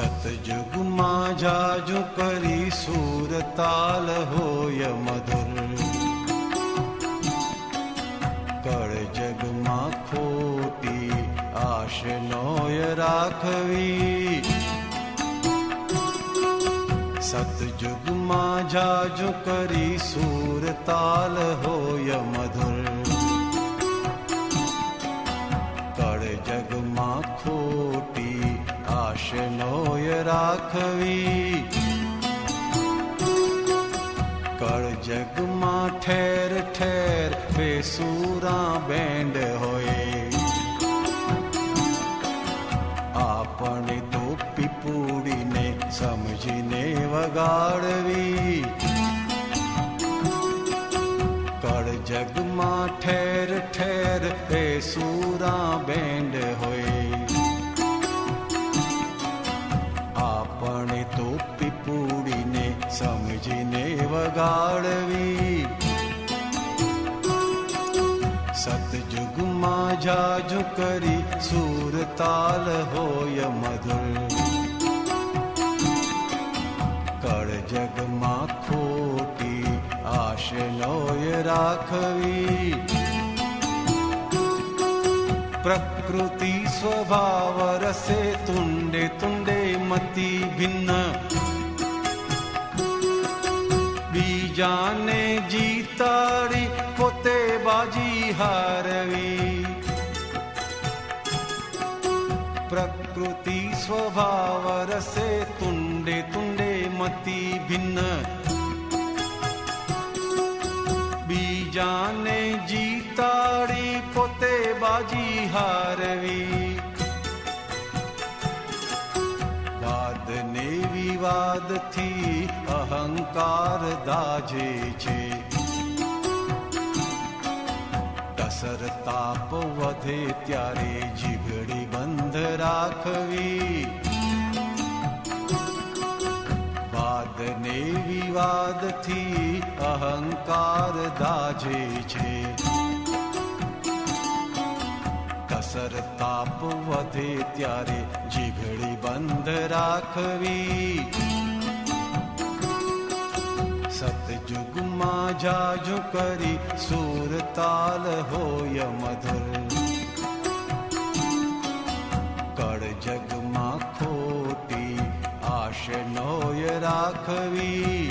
સતયુગમાં જાજુ કરી સુર તાલ હોય મધુર, કળ જગમાં ખોટી આશ નોય રાખવી. સતયુગમાં જાજુ કરી સુર તાલ હોય મધુર, કળ જગમાં ખોટી આશ નોય રાખવી. કળ જગમાં ઠેર ઠેર બેસુરા બેન્ડ હોય, આપણે તો પીપુડીને સમજીને વગાડવી. કળ જગમાં ઠેર ઠેર બેસુરા બેન્ડ હોય, આપણે તો પીપુડીને સમજીને વગાડવી. સતયુગમાં જાજુ કરી સુર તાલ હોય મધુર, કળ જગમાં ખોટી આશ નોય રાખવી. પ્રકૃતિ સ્વભાવ રસે તુંડે તુંડે મતિ ભિન્ન, બીજાને જીતાડી પોતે બાજી હારવી. પ્રકૃતિ સ્વભાવ રસે તુંડે તુંડે મતિ ભિન્ન, બીજાને જીતાડી પોતે બાજી હારવી. વાદ ને વિવાદથી અહંકાર દાજે છે, ટસર તાપ વધે ત્યારે જીભડી બંધ રાખવી. વાદ ને વિવાદથી અહંકાર દાજે છે, ટસર તાપ વધે ત્યારે જીભડી બંધ રાખવી. સતયુગમાં જાજુ કરી સુર તાલ હોય મધુર, કળ જગમાં ખોટી આશ નોય રાખવી.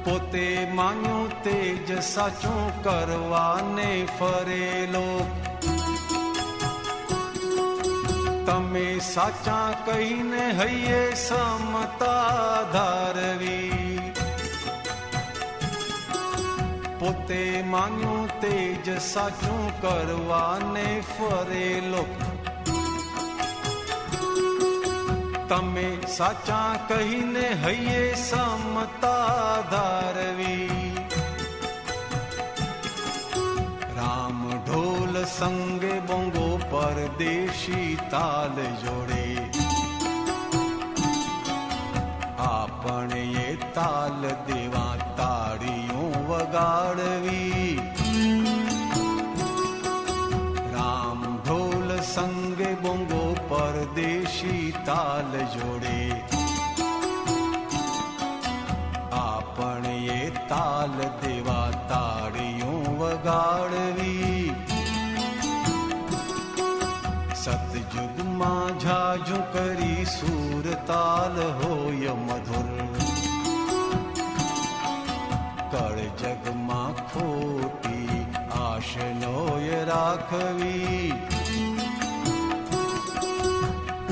પોતે માન્યું તેજ સાચું કરવાને ફરેલો, તમે સાચા કહીને હૈયે સમતા ધારવી. પોતે માન્યું તેજ સાચું કરવાને ફરેલો, તમે સાચા કહીને હૈયે સમતા ધારવી. રામ ઢોલ સંગે બોંગો પરદેશી તાલ જોડે, આપણે એ તાલ દેવા તાળીઓ વગાડવી. રામ ઢોલ સંગે બોંગો પરદેશી તાલ જોડે, આપણે એ તાલ દેવા તાળીઓ વગાડવી. સતયુગમાં જાજુ કરી સુર તાલ હોય મધુર, કળ જગમાં ખોટી આશ નોય રાખવી.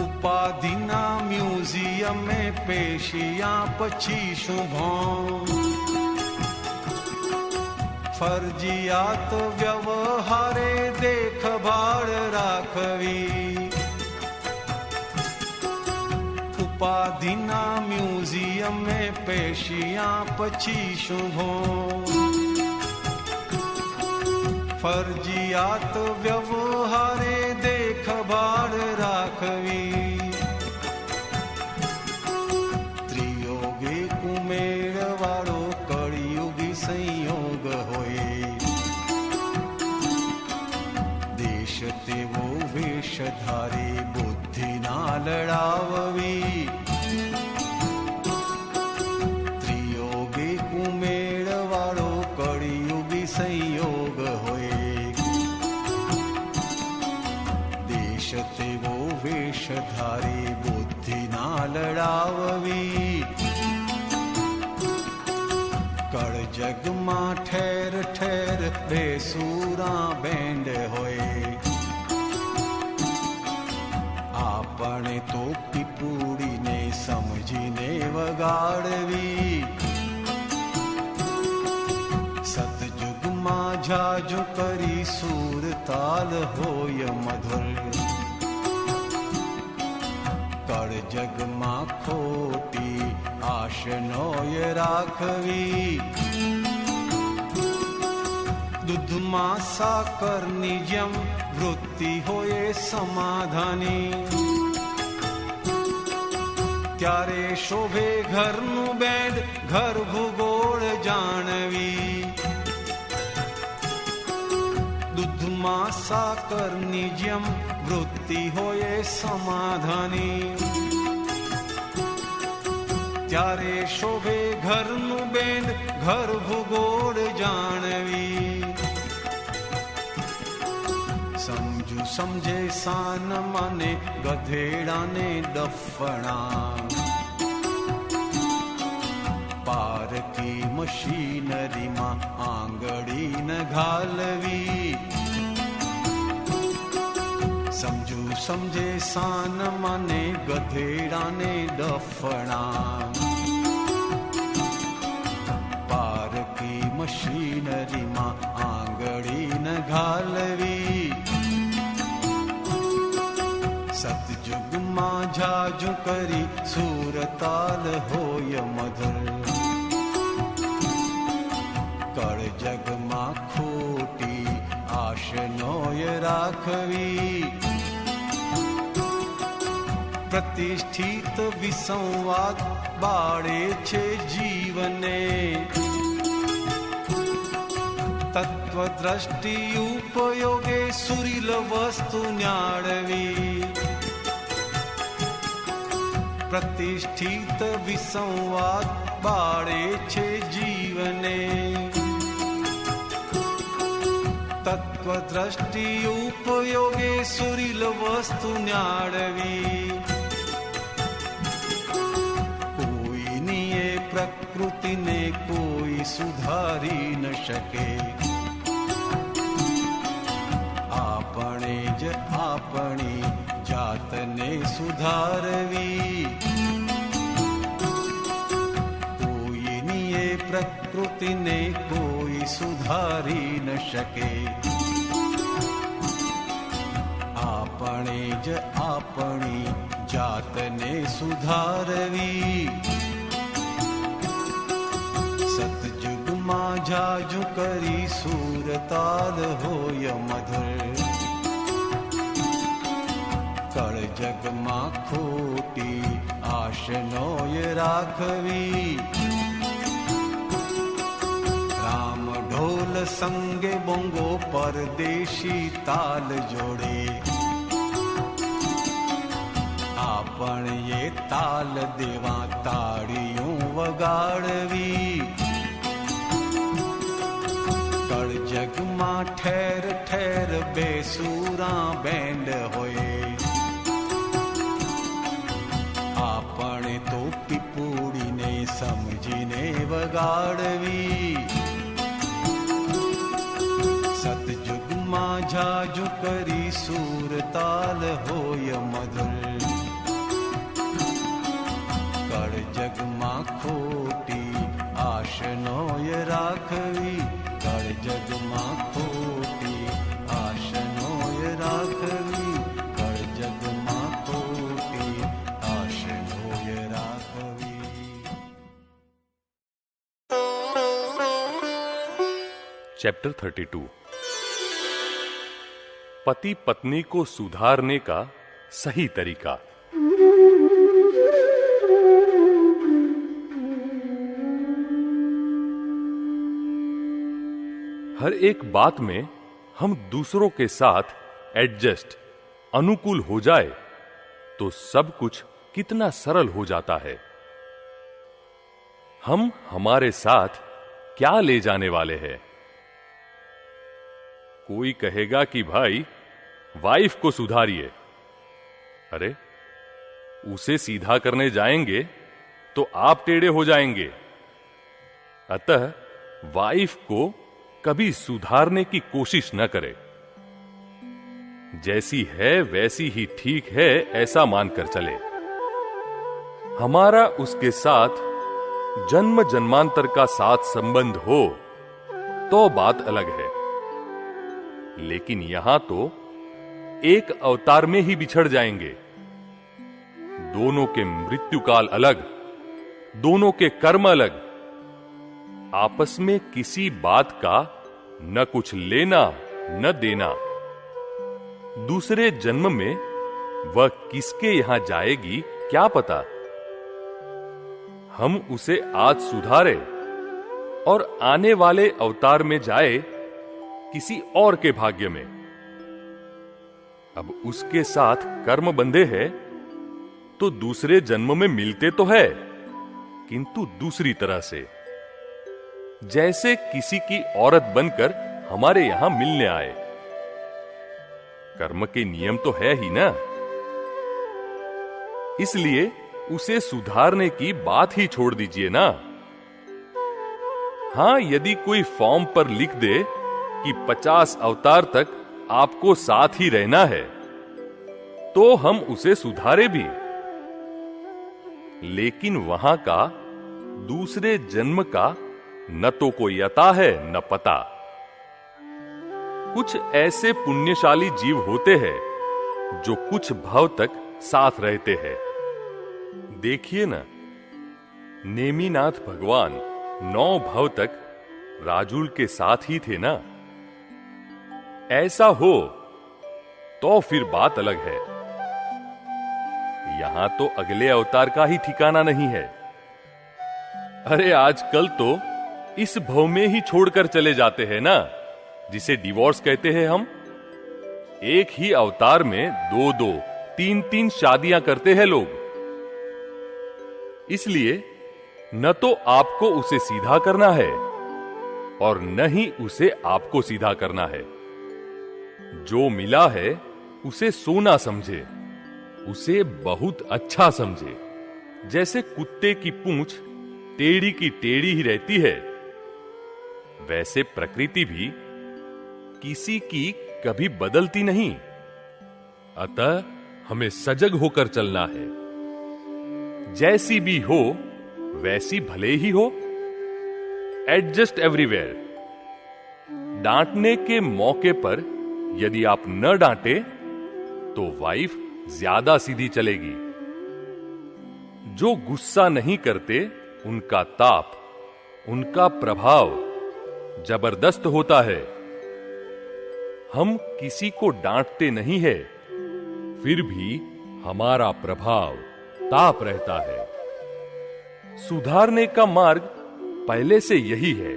ઉપાધિના મ્યુઝિયમે પેશિયા પછી શું ભોં, ફરજિયાત વ્યવહારે દેખભાળ રાખવી. ઉપાધિના મ્યુઝિયમે પેશિયા પછી શું ભોં, ફરજિયાત વ્યવહારે દેખભાળ રાખવી. ત્રિયોગે કુમેળ વાળો કળિયુગી સંયોગ હોય, દેશ તેવો વેશ ધારે બુદ્ધિ जग मां ठेर ठेर बेसूरा बेंड होए। આપણે તો પીપુડીને સમજીને વગાડવી, સતયુગમાં જાજુ કરી સુર તાલ હોય મધુર, કળ જગમાં ખોટી આશનોય રાખવી, દૂધમાં સાકરની જેમ વૃત્તિ હોય સમાધાની, ત્યારે શોભે ઘરનું બેડ ઘર ભૂગોળ જાણવી, દૂધમાં સાકરની જેમ વૃત્તિ હોય સમાધાની, ત્યારે શોભે ઘરનું બેડ ઘર ભૂગોળ જાણવી, સમજુ સમજે સાન માને ગધેડાને ડફણા, પારકી મશીનરીમાં આંગળી ન ઘાલવી, સમજુ સમજે સાન માને ગધેડાને ડફણા, પારકી મશીનરીમાં આંગળી ન ઘાલવી, સતયુગમાં જાજુ કરી સુરતાલ હોય મધુર, કળ જગમાં ખોટી આશનોય રાખવી, પ્રતિષ્ઠિત વિસંવાદ બાળે છે જીવને, તત્વદ્રષ્ટિ ઉપયોગે સુરીલ વસ્તુ ન્યાળવી, પ્રતિષ્ઠિત વિસંવાદ બાળે છે જીવને, તત્વદ્રષ્ટિ ઉપયોગે સુરીલ વસ્તુ ન્યાળવી, કોઈની એ પ્રકૃતિને કોઈ સુધારી ન શકે, આપણે જ આપણી જાતને સુધારવી, કોઈની એ પ્રકૃતિને કોઈ સુધારી ન શકે, આપણે જ આપણી જાતને સુધારવી, સતયુગમાં જાજુ કરી સુરતાલ હોય મધુર, કળ જગમાં ખોટી આશનોય રાખવી, રામ ઢોલ સંગે બોંગો પરદેશી તાલ જોડે, આપણે એ તાલ દેવા તાળીઓ વગાડવી, કળ જગમાં ઠેર ઠેર બેસુરા બેન્ડ હોય, આપણે તો પીપુડીને સમજીને વગાડવી, સતયુગમાં જાજુ કરી સુરતાલ હોય મધુર, કળ જગમાં ખોટી આશનોય રાખવી, કળ જગમાં ખોટી આશનોય રાખવી, કળ જગમાં ખોટી આશનોય રાખવી. चैप्टर 32 पति पत्नी को सुधारने का सही तरीका। हर एक बात में हम दूसरों के साथ एडजस्ट, अनुकूल हो जाए तो सब कुछ कितना सरल हो जाता है। हम हमारे साथ क्या ले जाने वाले हैं? कोई कहेगा कि भाई वाइफ को सुधारिए। अरे उसे सीधा करने जाएंगे तो आप टेढ़े हो जाएंगे। अतः वाइफ को कभी सुधारने की कोशिश न करे। जैसी है वैसी ही ठीक है ऐसा मानकर चले। हमारा उसके साथ जन्म जन्मांतर का साथ संबंध हो तो बात अलग है, लेकिन यहां तो एक अवतार में ही बिछड़ जाएंगे। दोनों के मृत्युकाल अलग, दोनों के कर्म अलग, आपस में किसी बात का न कुछ लेना न देना। दूसरे जन्म में वह किसके यहां जाएगी क्या पता। हम उसे आज सुधारे और आने वाले अवतार में जाए किसी और के भाग्य में। अब उसके साथ कर्म बंधे हैं तो दूसरे जन्म में मिलते तो है, किंतु दूसरी तरह से, जैसे किसी की औरत बनकर हमारे यहां मिलने आए। कर्म के नियम तो है ही ना, इसलिए उसे सुधारने की बात ही छोड़ दीजिए ना। हां, यदि कोई फॉर्म पर लिख दे कि 50 अवतार तक आपको साथ ही रहना है, तो हम उसे सुधारे भी। लेकिन वहां का दूसरे जन्म का न तो कोई अता है न पता। कुछ ऐसे पुण्यशाली जीव होते हैं जो कुछ भव तक साथ रहते हैं। देखिए ना, नेमिनाथ भगवान 9 भव तक राजुल के साथ ही थे ना। ऐसा हो तो फिर बात अलग है। यहां तो अगले अवतार का ही ठिकाना नहीं है। अरे आजकल तो इस भव में ही छोड़कर चले जाते हैं ना, जिसे डिवोर्स कहते हैं हम। एक ही अवतार में 2-2, 3-3 शादियां करते हैं लोग। इसलिए न तो आपको उसे सीधा करना है और न ही उसे आपको सीधा करना है। जो मिला है उसे सोना समझे, उसे बहुत अच्छा समझे। जैसे कुत्ते की पूंछ टेढ़ी की टेढ़ी ही रहती है, वैसे प्रकृति भी किसी की कभी बदलती नहीं। अतः हमें सजग होकर चलना है। जैसी भी हो वैसी भले ही हो। Adjust everywhere. डांटने के मौके पर यदि आप न डांटे तो वाइफ ज्यादा सीधी चलेगी। जो गुस्सा नहीं करते उनका ताप, उनका प्रभाव जबरदस्त होता है। हम किसी को डांटते नहीं है, फिर भी हमारा प्रभाव, ताप रहता है। सुधारने का मार्ग पहले से यही है,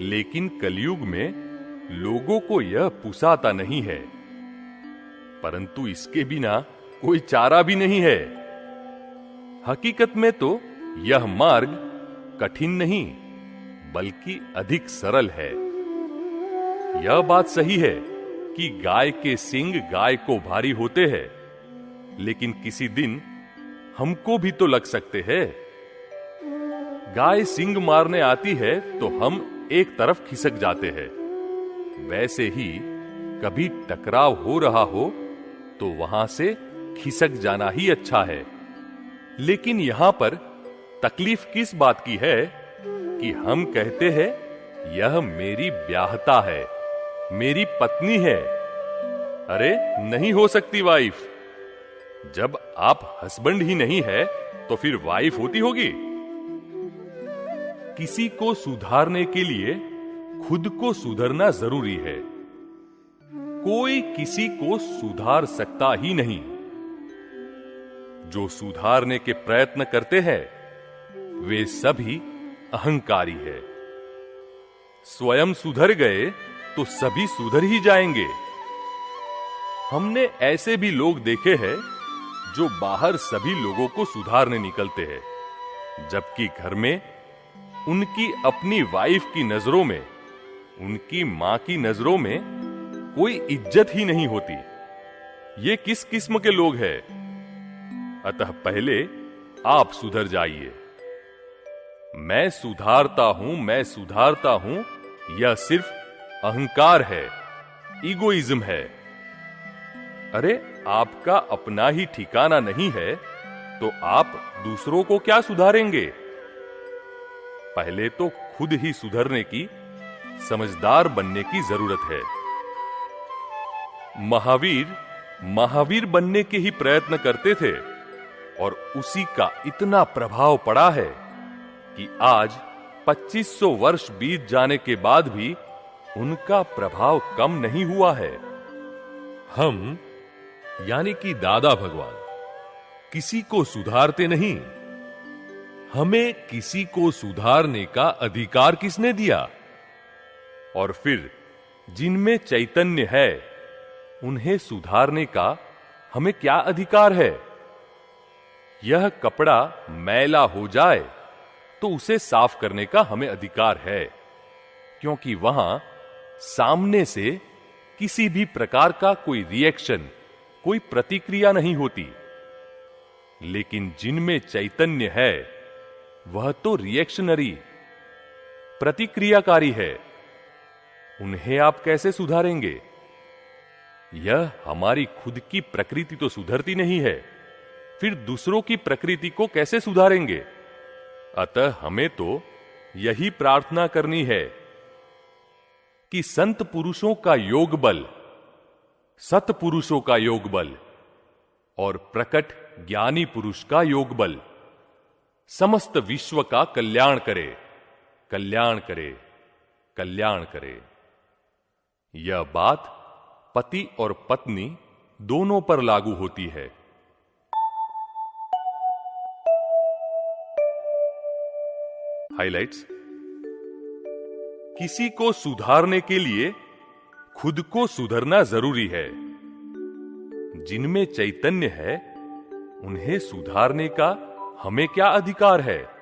लेकिन कलयुग में लोगों को यह पुसाता नहीं है। परंतु इसके बिना कोई चारा भी नहीं है। हकीकत में तो यह मार्ग कठिन नहीं बल्कि अधिक सरल है। यह बात सही है कि गाय के सींग गाय को भारी होते हैं, लेकिन किसी दिन हमको भी तो लग सकते हैं। गाय सींग मारने आती है तो हम एक तरफ खिसक जाते हैं। वैसे ही कभी टकराव हो रहा हो तो वहां से खिसक जाना ही अच्छा है। लेकिन यहां पर तकलीफ किस बात की है कि हम कहते हैं यह मेरी ब्याहता है, मेरी पत्नी है। अरे नहीं हो सकती वाइफ। जब आप हस्बैंड ही नहीं है तो फिर वाइफ होती होगी। किसी को सुधारने के लिए खुद को सुधरना जरूरी है। कोई किसी को सुधार सकता ही नहीं। जो सुधारने के प्रयत्न करते हैं वे सभी अहंकारी है। स्वयं सुधर गए तो सभी सुधर ही जाएंगे। हमने ऐसे भी लोग देखे हैं जो बाहर सभी लोगों को सुधारने निकलते हैं, जबकि घर में उनकी अपनी वाइफ की नजरों में, उनकी मां की नजरों में कोई इज्जत ही नहीं होती। ये किस किस्म के लोग हैं? अतः पहले आप सुधर जाइए। मैं सुधारता हूं, यह सिर्फ अहंकार है, ईगोइज्म है। अरे, आपका अपना ही ठिकाना नहीं है तो आप दूसरों को क्या सुधारेंगे? पहले तो खुद ही सुधरने की, समझदार बनने की जरूरत है। महावीर बनने के ही प्रयत्न करते थे और उसी का इतना प्रभाव पड़ा है कि आज 2500 वर्ष बीत जाने के बाद भी उनका प्रभाव कम नहीं हुआ है। हम यानी कि दादा भगवान किसी को सुधारते नहीं। हमें किसी को सुधारने का अधिकार किसने दिया? और फिर जिनमें चैतन्य है उन्हें सुधारने का हमें क्या अधिकार है? यह कपड़ा मैला हो जाए तो उसे साफ करने का हमें अधिकार है, क्योंकि वहां सामने से किसी भी प्रकार का कोई रिएक्शन, कोई प्रतिक्रिया नहीं होती। लेकिन जिनमें चैतन्य है वह तो रिएक्शनरी, प्रतिक्रियाकारी है। उन्हें आप कैसे सुधारेंगे? यह हमारी खुद की प्रकृति तो सुधरती नहीं है, फिर दूसरों की प्रकृति को कैसे सुधारेंगे? अतः हमें तो यही प्रार्थना करनी है कि संत पुरुषों का योग बल, सत्पुरुषों का योग बल और प्रकट ज्ञानी पुरुष का योग बल समस्त विश्व का कल्याण करे, कल्याण करे, कल्याण करे। यह बात पति और पत्नी दोनों पर लागू होती है। हाइलाइट्स: किसी को सुधारने के लिए खुद को सुधरना जरूरी है। जिनमें चैतन्य है उन्हें सुधारने का हमें क्या अधिकार है?